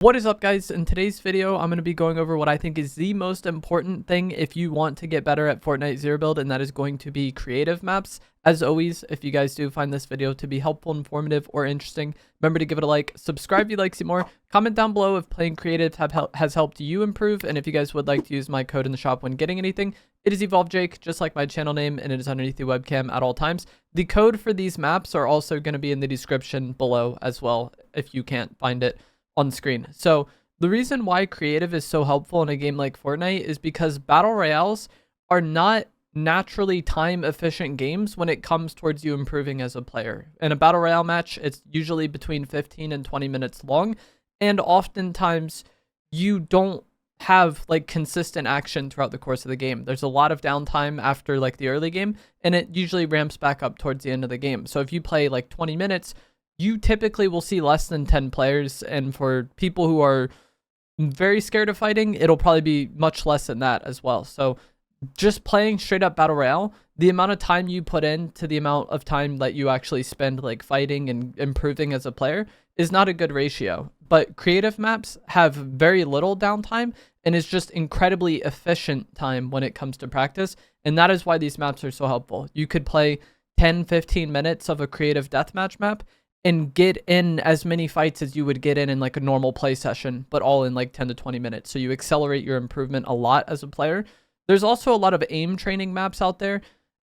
What is up, guys? In today's video, I'm going to be going over what I think is the most important thing if you want to get better at Fortnite Zero Build, and that is going to be creative maps. As always, if you guys do find this video to be helpful, informative, or interesting, remember to give it a like, subscribe if you'd like to see more, comment down below if playing creative has helped you improve, and if you guys would like to use my code in the shop when getting anything, it is EvolveJake, just like my channel name, and it is underneath the webcam at all times. The code for these maps are also going to be in the description below as well, if you can't find it on screen. So the reason why creative is so helpful in a game like Fortnite is because battle royales are not naturally time efficient games when it comes towards you improving as a player. In a battle royale match, it's usually between 15 and 20 minutes long, and oftentimes you don't have like consistent action throughout the course of the game. There's a lot of downtime after like the early game, and it usually ramps back up towards the end of the game. So if you play like 20 minutes, you typically will see less than 10 players, and for people who are very scared of fighting, it'll probably be much less than that as well. So just playing straight up battle royale, the amount of time you put in to the amount of time that you actually spend like fighting and improving as a player is not a good ratio. But creative maps have very little downtime and is just incredibly efficient time when it comes to practice, and that is why these maps are so helpful. You could play 10-15 minutes of a creative deathmatch map and get in as many fights as you would get in like a normal play session, but all in like 10 to 20 minutes. So you accelerate your improvement a lot as a player. There's also a lot of aim training maps out there.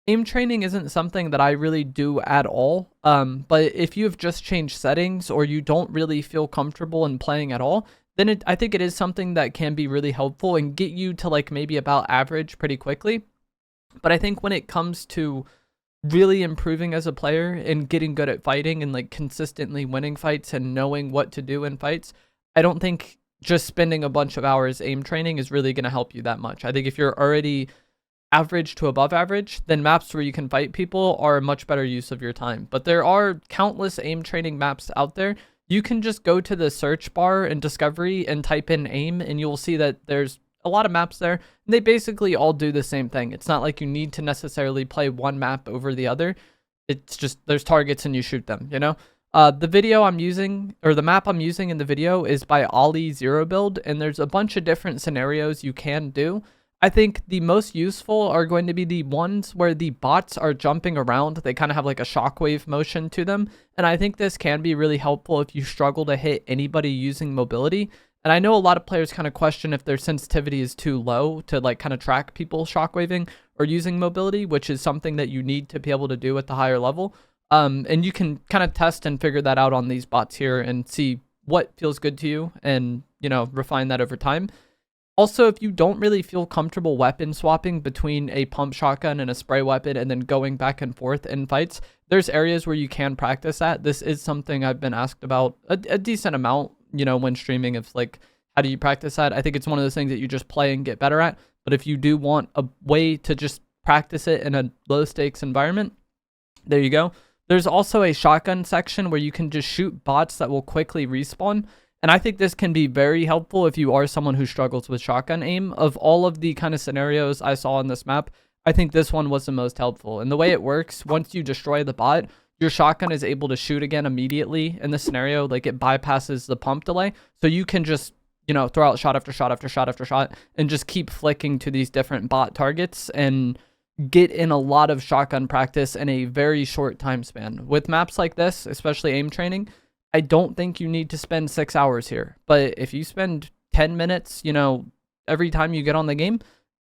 Aim training isn't something that I really do at all. But if you have just changed settings or you don't really feel comfortable in playing at all, then I think it is something that can be really helpful and get you to like maybe about average pretty quickly. But I think when it comes to really improving as a player and getting good at fighting and like consistently winning fights and knowing what to do in fights, I don't think just spending a bunch of hours aim training is really going to help you that much. I think if you're already average to above average, then maps where you can fight people are a much better use of your time. But there are countless aim training maps out there. You can just go to the search bar in Discovery and type in aim, and you'll see that there's a lot of maps there. They basically all do the same thing. It's not like you need to necessarily play one map over the other. It's just there's targets and you shoot them, you know? The video I'm using, or the map I'm using in the video, is by Ollie Zero Build, and there's a bunch of different scenarios you can do. I think the most useful are going to be the ones where the bots are jumping around. They kind of have like a shockwave motion to them, and I think this can be really helpful if you struggle to hit anybody using mobility. And I know a lot of players kind of question if their sensitivity is too low to like kind of track people shockwaving or using mobility, which is something that you need to be able to do at the higher level. And you can kind of test and figure that out on these bots here and see what feels good to you and, you know, refine that over time. Also, if you don't really feel comfortable weapon swapping between a pump shotgun and a spray weapon and then going back and forth in fights, there's areas where you can practice that. This is something I've been asked about a decent amount, you know, when streaming, of like, how do you practice that? I think it's one of those things that you just play and get better at. But if you do want a way to just practice it in a low stakes environment, there you go. There's also a shotgun section where you can just shoot bots that will quickly respawn. And I think this can be very helpful if you are someone who struggles with shotgun aim. Of all of the kind of scenarios I saw on this map, I think this one was the most helpful. And the way it works, once you destroy the bot, your shotgun is able to shoot again immediately in the scenario. Like, it bypasses the pump delay. So you can just, you know, throw out shot after shot after shot after shot and just keep flicking to these different bot targets and get in a lot of shotgun practice in a very short time span. With maps like this, especially aim training, I don't think you need to spend 6 hours here. But if you spend 10 minutes, you know, every time you get on the game,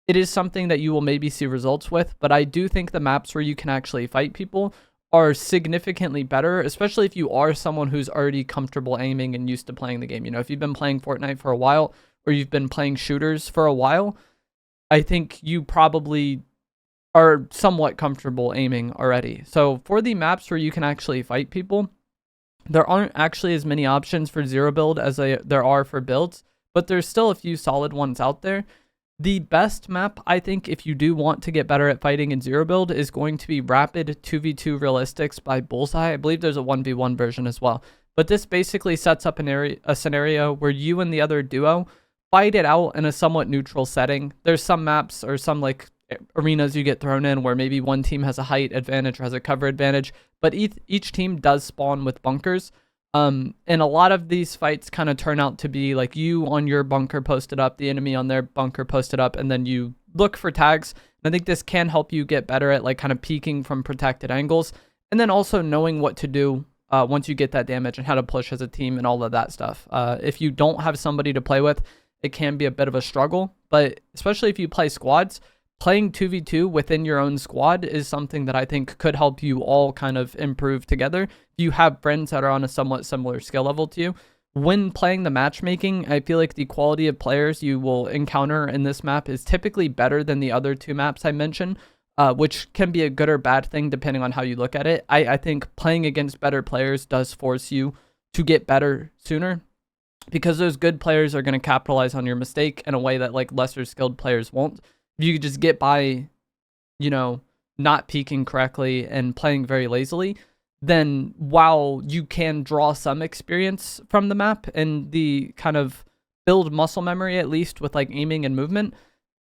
it is something that you will maybe see results with. But I do think the maps where you can actually fight people are significantly better, especially if you are someone who's already comfortable aiming and used to playing the game. You know, if you've been playing Fortnite for a while, or you've been playing shooters for a while, I think you probably are somewhat comfortable aiming already. So for the maps where you can actually fight people, there aren't actually as many options for Zero Build as there are for builds, but there's still a few solid ones out there. The best map, I think, if you do want to get better at fighting in Zero Build, is going to be Rapid 2v2 Realistics by Bullseye. I believe there's a 1v1 version as well. But this basically sets up a scenario where you and the other duo fight it out in a somewhat neutral setting. There's some maps or some like arenas you get thrown in where maybe one team has a height advantage or has a cover advantage, but each team does spawn with bunkers. And a lot of these fights kind of turn out to be like you on your bunker posted up, the enemy on their bunker posted up, and then you look for tags. And I think this can help you get better at like kind of peeking from protected angles, and then also knowing what to do once you get that damage and how to push as a team and all of that stuff. If you don't have somebody to play with, it can be a bit of a struggle, but especially if you play squads, playing 2v2 within your own squad is something that I think could help you all kind of improve together. If you have friends that are on a somewhat similar skill level to you, when playing the matchmaking, I feel like the quality of players you will encounter in this map is typically better than the other two maps I mentioned, which can be a good or bad thing depending on how you look at it. I think playing against better players does force you to get better sooner, because those good players are going to capitalize on your mistake in a way that like lesser skilled players won't. If you could just get by, you know, not peeking correctly and playing very lazily, then while you can draw some experience from the map and the kind of build muscle memory, at least with like aiming and movement,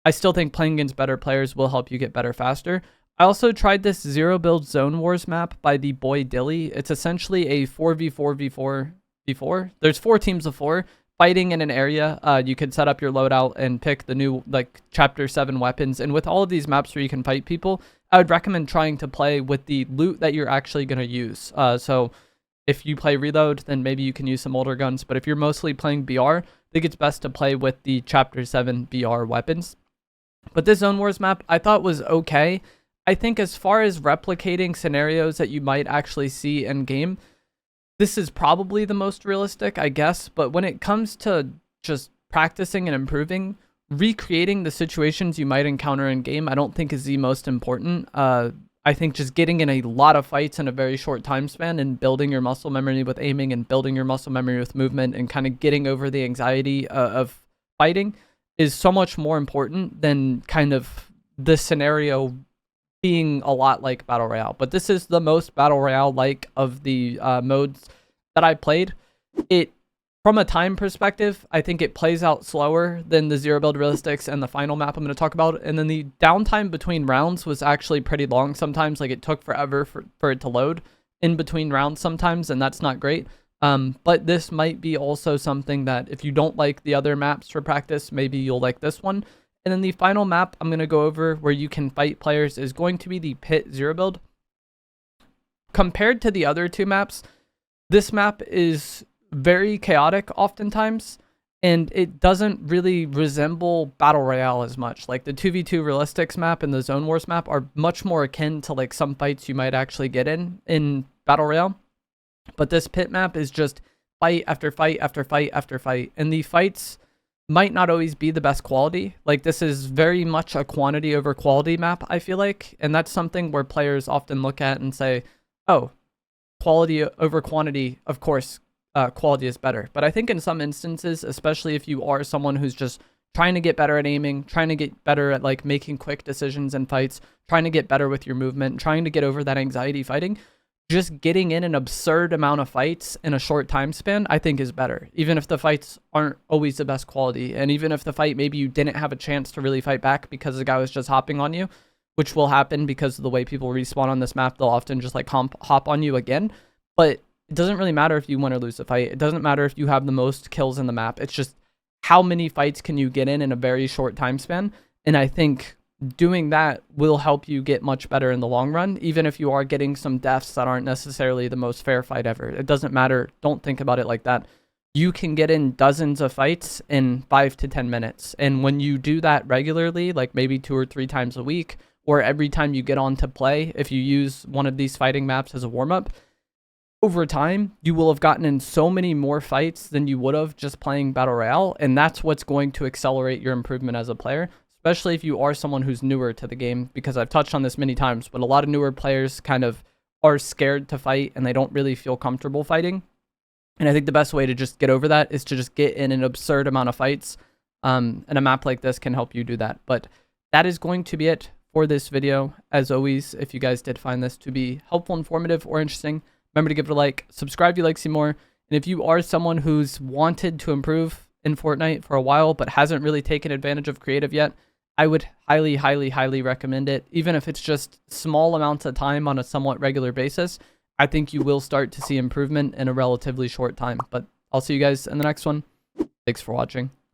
I still think playing against better players will help you get better faster. I also tried this Zero Build Zone Wars map by the boy Dilly. It's essentially a 4v4v4v4. There's 4 teams of 4 fighting in an area. You could set up your loadout and pick the new like Chapter 7 weapons. And with all of these maps where you can fight people, I would recommend trying to play with the loot that you're actually going to use. So if you play Reload, then maybe you can use some older guns. But if you're mostly playing BR, I think it's best to play with the Chapter 7 BR weapons. But this Zone Wars map I thought was okay. I think as far as replicating scenarios that you might actually see in game, this is probably the most realistic, I guess. But when it comes to just practicing and improving, recreating the situations you might encounter in game, I don't think is the most important. I think just getting in a lot of fights in a very short time span and building your muscle memory with aiming and building your muscle memory with movement and kind of getting over the anxiety of fighting is so much more important than kind of the scenario being a lot like Battle Royale. But this is the most Battle Royale-like of the modes that I played. It, from a time perspective, I think it plays out slower than the Zero Build Realistics and the final map I'm going to talk about. And then the downtime between rounds was actually pretty long sometimes. Like, it took forever for it to load in between rounds sometimes, and that's not great. But this might be also something that if you don't like the other maps for practice, maybe you'll like this one. And then the final map I'm going to go over where you can fight players is going to be the Pit Zero Build. Compared to the other two maps, this map is very chaotic oftentimes, and it doesn't really resemble Battle Royale as much. Like the 2v2 Realistics map and the Zone Wars map are much more akin to like some fights you might actually get in Battle Royale. But this Pit map is just fight after fight after fight after fight. And the fights might not always be the best quality. Like, this is very much a quantity over quality map, I feel like. And that's something where players often look at and say, oh, quality over quantity, of course, quality is better. But I think in some instances, especially if you are someone who's just trying to get better at aiming, trying to get better at like making quick decisions in fights, trying to get better with your movement, trying to get over that anxiety fighting, just getting in an absurd amount of fights in a short time span, I think is better. Even if the fights aren't always the best quality. And even if the fight, maybe you didn't have a chance to really fight back because the guy was just hopping on you, which will happen because of the way people respawn on this map. They'll often just like hop on you again. But it doesn't really matter if you win or lose the fight. It doesn't matter if you have the most kills in the map. It's just how many fights can you get in a very short time span. And I think doing that will help you get much better in the long run, even if you are getting some deaths that aren't necessarily the most fair fight ever. It doesn't matter. Don't think about it like that. You can get in dozens of fights in 5 to 10 minutes. And when you do that regularly, like maybe 2 or 3 times a week, or every time you get on to play, if you use one of these fighting maps as a warm-up, over time, you will have gotten in so many more fights than you would have just playing Battle Royale. And that's what's going to accelerate your improvement as a player, especially if you are someone who's newer to the game, because I've touched on this many times, but a lot of newer players kind of are scared to fight and they don't really feel comfortable fighting. And I think the best way to just get over that is to just get in an absurd amount of fights. And a map like this can help you do that. But that is going to be it for this video. As always, if you guys did find this to be helpful, informative, or interesting, remember to give it a like, subscribe if you'd like to see more. And if you are someone who's wanted to improve in Fortnite for a while but hasn't really taken advantage of creative yet, I would highly, highly, highly recommend it. Even if it's just small amounts of time on a somewhat regular basis, I think you will start to see improvement in a relatively short time. But I'll see you guys in the next one. Thanks for watching.